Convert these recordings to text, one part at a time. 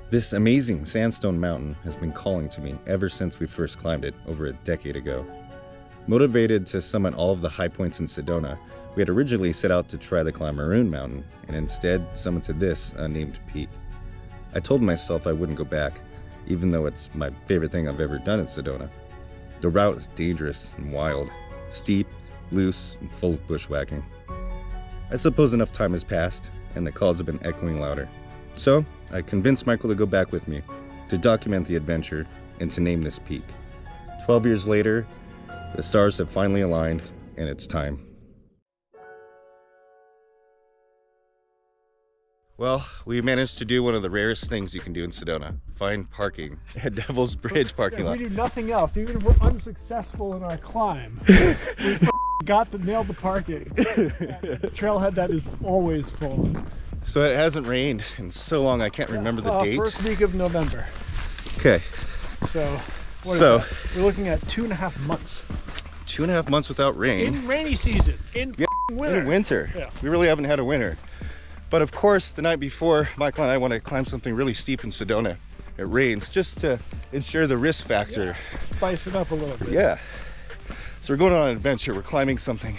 This amazing sandstone mountain has been calling to me ever since we first climbed it over a decade ago. Motivated to summit all of the high points in Sedona, we had originally set out to try to climb Maroon mountain and instead summited this unnamed peak. I told myself I wouldn't go back, even though it's my favorite thing I've ever done in Sedona. The route is dangerous and wild, steep, loose, and full of bushwhacking. I suppose enough time has passed, and the calls have been echoing louder. So, I convinced Michael to go back with me, to document the adventure, and to name this peak. 12 years later, the stars have finally aligned, and it's time. Well, we managed to do one of the rarest things you can do in Sedona, find parking at Devil's Bridge parking lot. We do nothing else, even if we're unsuccessful in our climb. We nailed the parking. The trailhead that is always full. So it hasn't rained in so long I can't remember the date. First week of November. Okay. So, we're looking at 2.5 months. 2.5 months without rain. In rainy season, in winter. In winter. Yeah. We really haven't had a winter. But of course, the night before, Michael and I want to climb something really steep in Sedona. It rains just to ensure the risk factor. Yeah, spice it up a little bit. Yeah. So we're going on an adventure. We're climbing something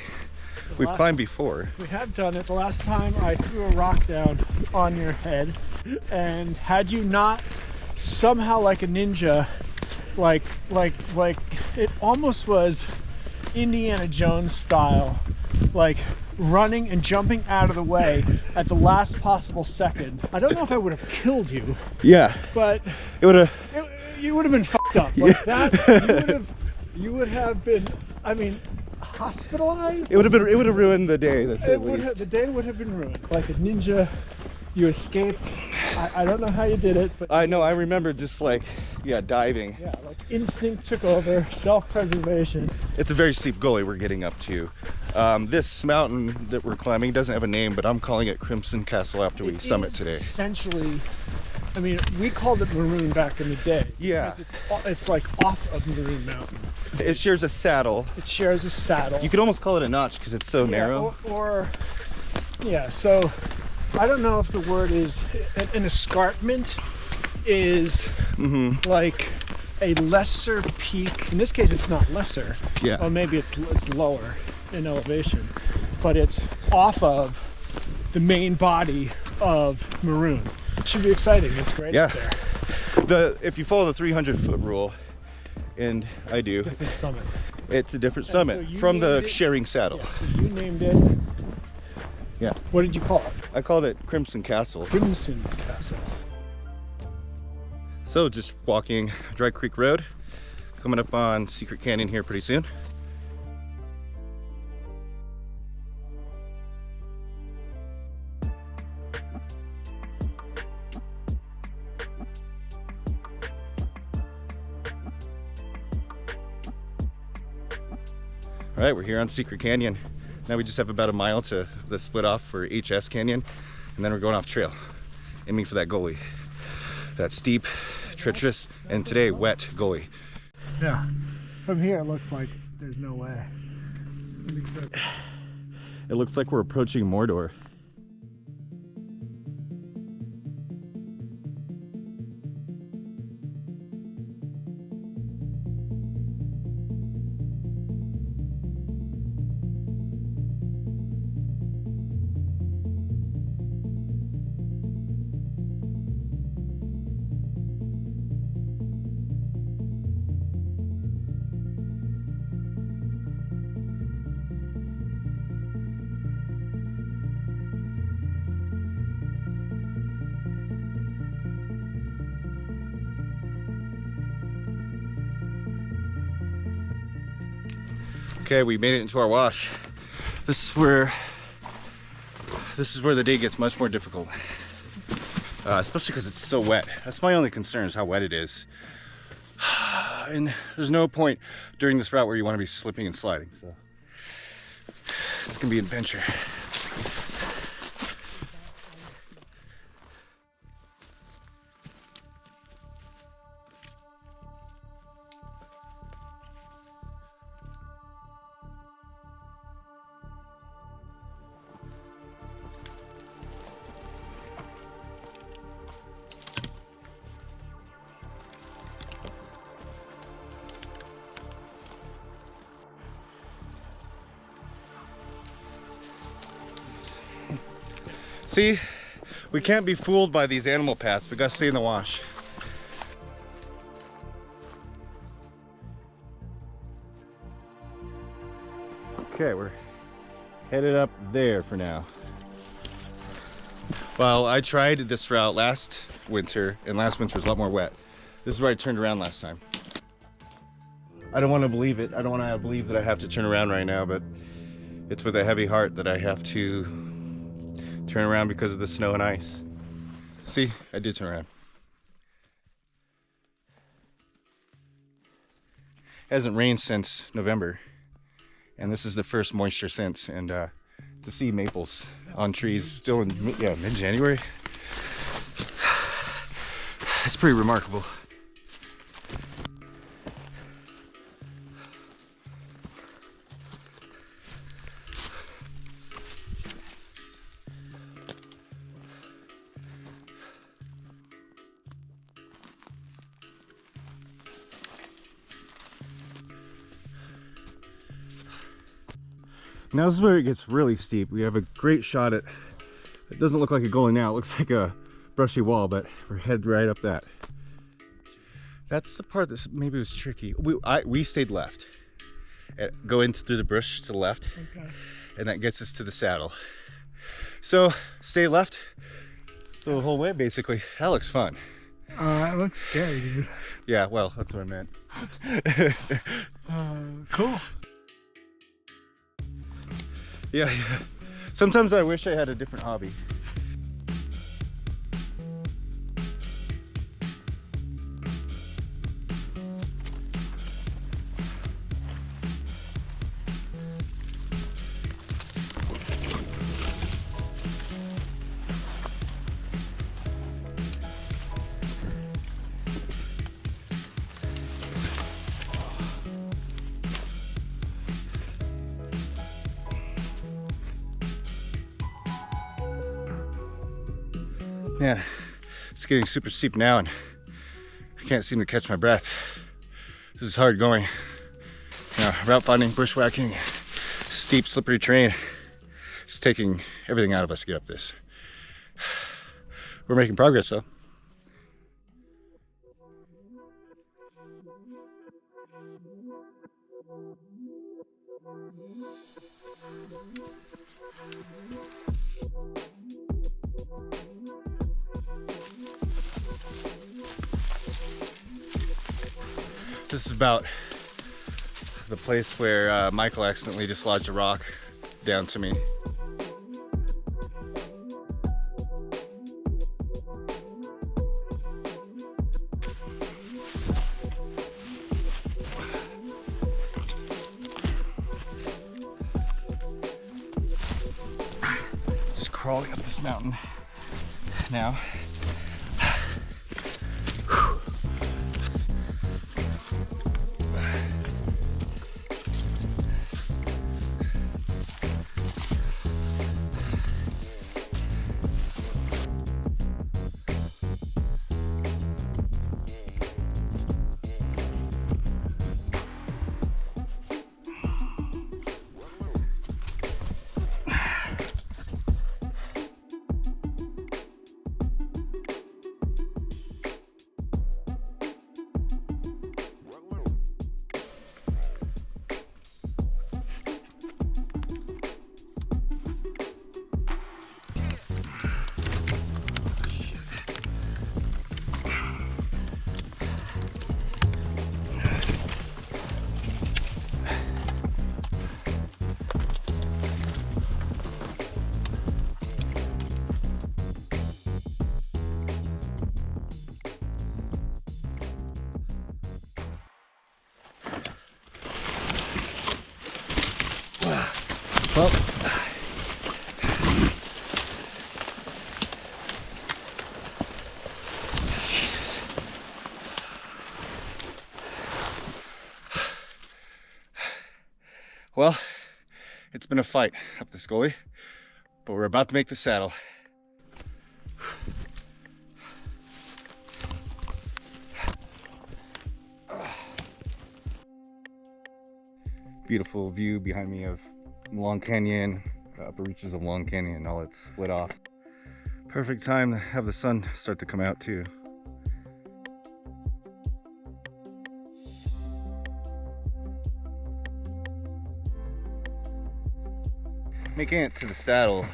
we've climbed before. We have done it. The last time I threw a rock down on your head, and had you not somehow like a ninja, like it almost was Indiana Jones style, like running and jumping out of the way at the last possible second. I don't know if I would have killed you. Yeah. But it would have. You would have been fucked up like that. You would have been. I mean, hospitalized. It would have ruined the day. The day would have been ruined. Like a ninja, you escaped. I don't know how you did it, but I know. I remember just diving. Yeah, like instinct took over, self-preservation. It's a very steep gully we're getting up to. This mountain that we're climbing doesn't have a name, but I'm calling it Crimson Castle after we summit today. Essentially, I mean, we called it Maroon back in the day. Yeah. Because it's like off of Maroon Mountain. It shares a saddle. It shares a saddle. You could almost call it a notch because it's so narrow. So I don't know if the word is an escarpment is like a lesser peak. In this case, it's not lesser. Yeah. Or maybe it's lower in elevation, but it's off of the main body of Maroon. It should be exciting. It's great up there. If you follow the 300-foot rule, and I do, Different summit. It's a different summit from the sharing saddle. Yeah, so you named it. Yeah. What did you call it? I called it Crimson Castle. Crimson Castle. So just walking Dry Creek Road, coming up on Secret Canyon here pretty soon. All right, we're here on Secret Canyon. Now we just have about a mile to the split off for HS Canyon, and then we're going off trail, aiming for that gully. That steep, treacherous, and today wet gully. Yeah, from here it looks like there's no way. It looks like we're approaching Mordor. Okay, we made it into our wash. This is where the day gets much more difficult, especially because it's so wet. That's my only concern, is how wet it is. And there's no point during this route where you want to be slipping and sliding. So it's gonna be an adventure. See, we can't be fooled by these animal paths. We gotta stay in the wash. Okay, we're headed up there for now. Well, I tried this route last winter, and last winter was a lot more wet. This is where I turned around last time. I don't want to believe it. I don't want to believe that I have to turn around right now, but it's with a heavy heart that I have to turn around because of the snow and ice. See, I did turn around. It hasn't rained since November, and this is the first moisture since. And to see maples on trees still in mid-January, it's pretty remarkable. Now this is where it gets really steep. We have a great shot at, it doesn't look like a gully now, it looks like a brushy wall, but we're headed right up that. That's the part that maybe was tricky. We stayed left. Go into through the bush to the left, okay. And that gets us to the saddle. So stay left the whole way basically. That looks fun. It looks scary, dude. Yeah, well, that's what I meant. Cool. Yeah. Sometimes I wish I had a different hobby. Yeah, it's getting super steep now and I can't seem to catch my breath. This is hard going. You know, route finding, bushwhacking, steep, slippery terrain. It's taking everything out of us to get up this. We're making progress though. This is about the place where Michael accidentally dislodged a rock down to me. Just crawling up this mountain now. Well, Jesus. Well, it's been a fight up this gully, but we're about to make the saddle. Beautiful view behind me of Long Canyon, upper reaches of Long Canyon, and all it's split off. Perfect time to have the sun start to come out too. Making it to the saddle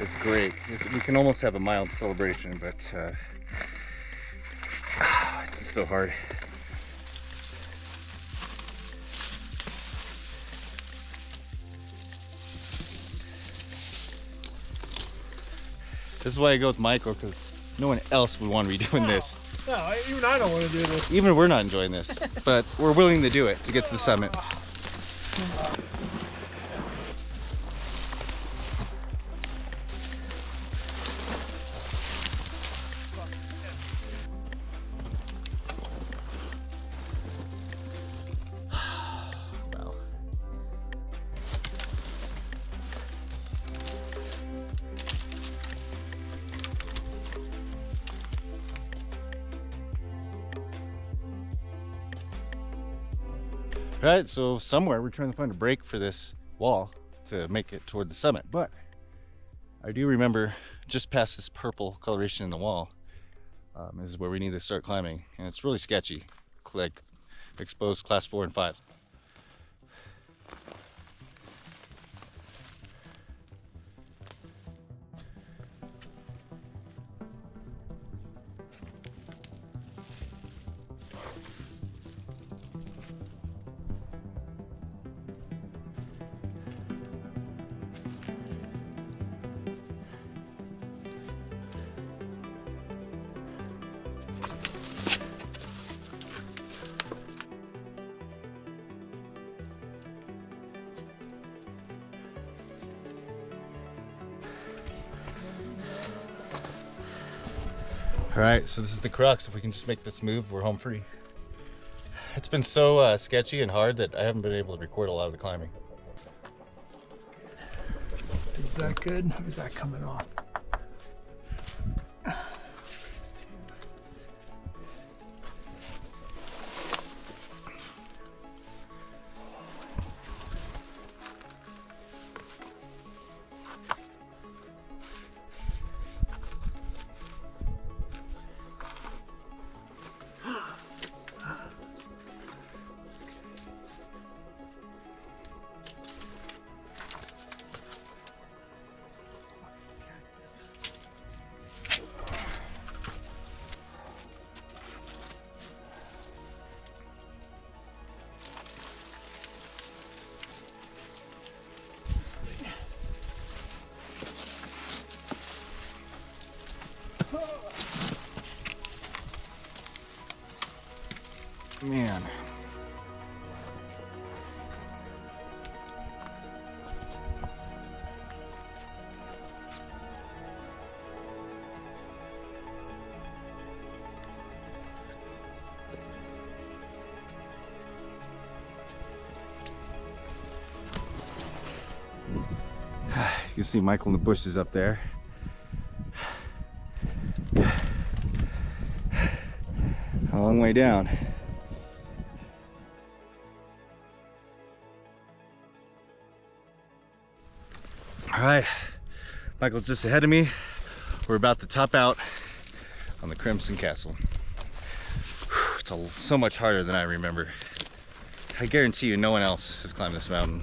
is great. We can almost have a mild celebration, but it's just so hard. This is why I go with Michael, because no one else would want to be doing this. No, even I don't want to do this. Even we're not enjoying this, but we're willing to do it to get to the summit. Right, so somewhere we're trying to find a break for this wall to make it toward the summit, but I do remember just past this purple coloration in the wall is where we need to start climbing, and it's really sketchy, like exposed class 4 and 5. All right, so this is the crux. If we can just make this move, we're home free. It's been so sketchy and hard that I haven't been able to record a lot of the climbing. Is that good? Or is that coming off? Man. You can see Michael in the bushes up there. A long way down. All right, Michael's just ahead of me. We're about to top out on the Crimson Castle. It's so much harder than I remember. I guarantee you no one else has climbed this mountain.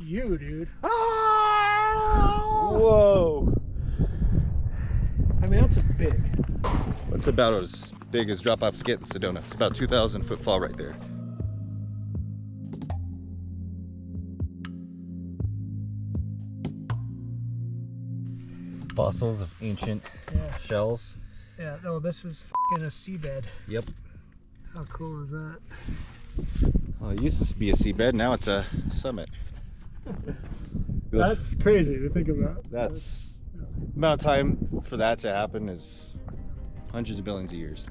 you, dude. Oh! Whoa! I mean, that's a big. It's about as big as drop-offs get in Sedona. It's about 2,000 foot fall right there. Fossils of ancient shells. Yeah, oh, this is f***ing a seabed. Yep. How cool is that? Well, it used to be a seabed, now it's a summit. That's crazy to think about. That's the amount of time for that to happen is hundreds of billions of years.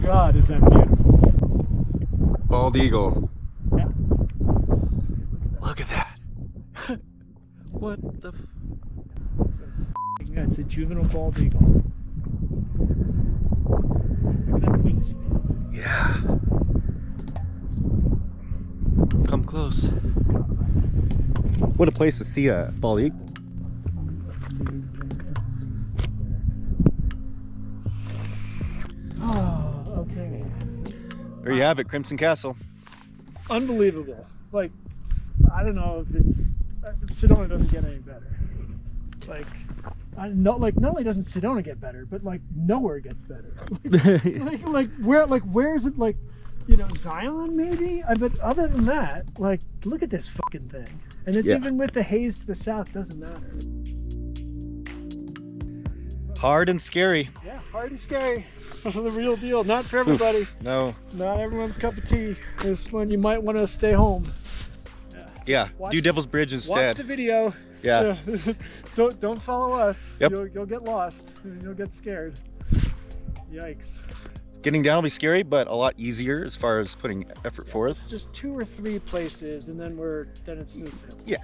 God, is that beautiful? Bald eagle. Yeah. Look at that. What the? It's a juvenile bald eagle. Look at that wingspan. Yeah. Come close. What a place to see a bald eagle. Oh, okay. There you have it, Crimson Castle. Unbelievable. Like, I don't know if it's Sedona doesn't get any better. Like, not only doesn't Sedona get better, but like nowhere gets better. Where is it? Like, you know, Zion maybe. But other than that, like, look at this fucking thing. And it's even with the haze to the south, doesn't matter. Hard and scary. Yeah, hard and scary. The real deal. Not for everybody. Oof, no. Not everyone's cup of tea. This one you might want to stay home. Yeah. Do Devil's Bridge instead. Watch the video. Yeah. Don't follow us. Yep. You'll get lost. You'll get scared. Yikes. Getting down will be scary, but a lot easier as far as putting effort forth. It's just 2 or 3 places, and then it's smooth sailing. Yeah.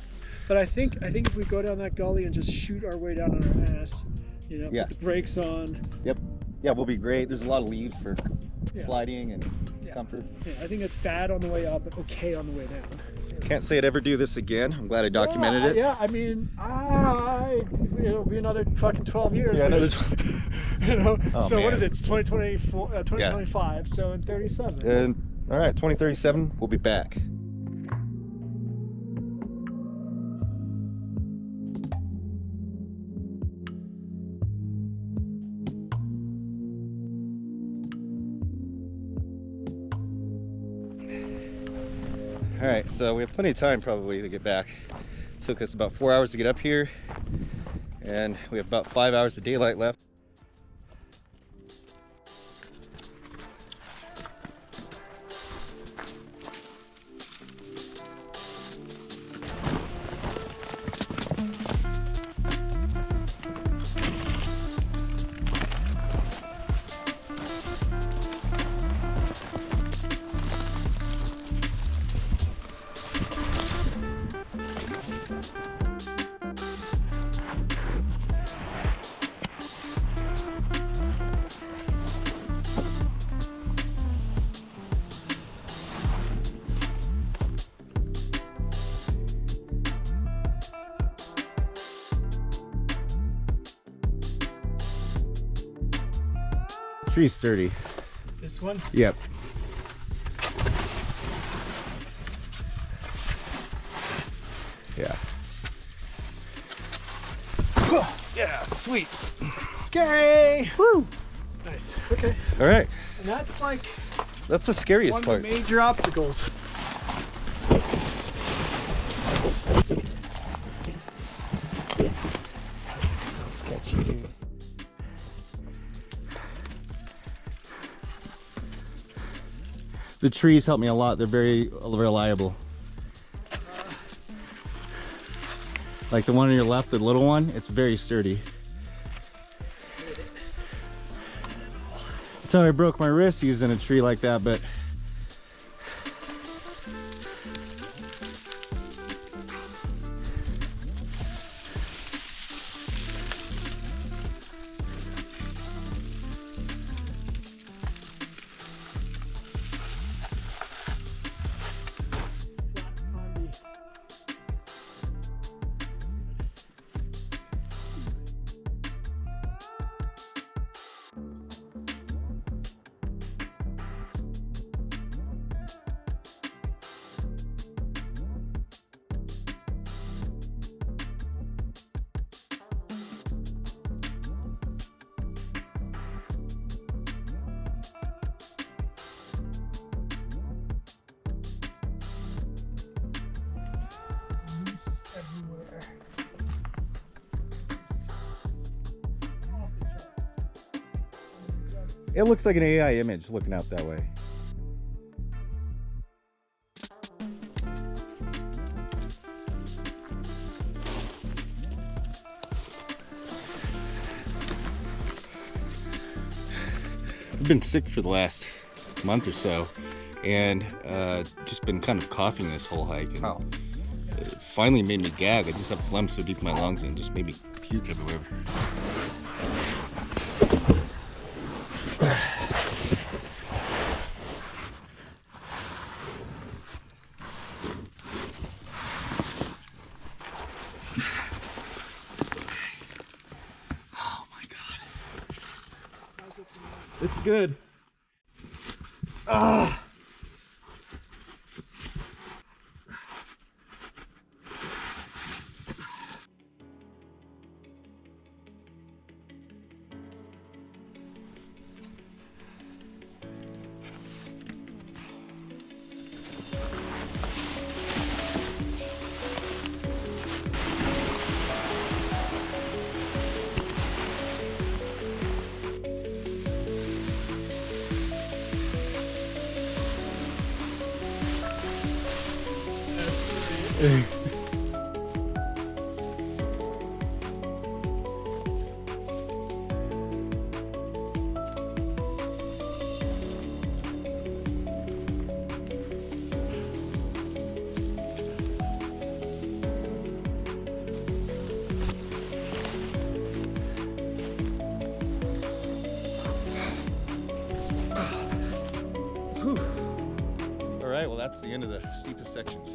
But I think if we go down that gully and just shoot our way down on our ass, you know, put the brakes on. Yep. Yeah, we'll be great. There's a lot of leaves for sliding and comfort. Yeah, I think it's bad on the way up, but okay on the way down. Can't say I'd ever do this again. I'm glad I documented it. Yeah, I mean, it'll be another fucking 12 years. Yeah, another you know. Oh, so man. what is it? It's 2024, 2025. So in 37. And all right, 2037, we'll be back. All right, so we have plenty of time probably to get back. It took us about 4 hours to get up here, and we have about 5 hours of daylight left. tree's sturdy. This one? Yep. Yeah. Yeah, sweet. Scary! Woo! Nice. Okay. All right. And that's like That's the scariest one part. of the major obstacles. The trees help me a lot. They're very reliable. Like the one on your left, the little one, it's very sturdy. That's how I broke my wrist using a tree like that, but Everywhere. it looks like an AI image looking out that way. I've been sick for the last month or so, and just been kind of coughing this whole hike. And it finally made me gag. I just have phlegm so deep in my lungs and it just made me puke everywhere. Oh my god. It's good. Ah. All right, well, that's the end of the steepest sections.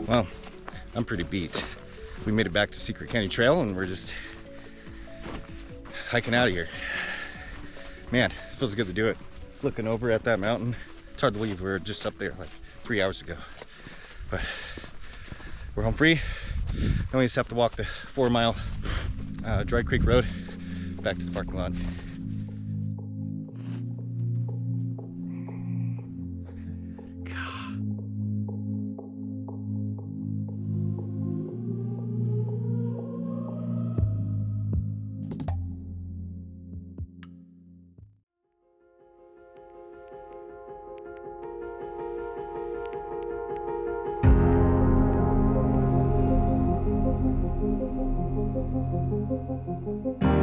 Well, I'm pretty beat. We made it back to Secret Canyon Trail and we're just hiking out of here. Man, it feels good to do it. Looking over at that mountain. It's hard to believe we were just up there like 3 hours ago. But we're home free. Now we just have to walk the 4-mile Dry Creek Road back to the parking lot. you.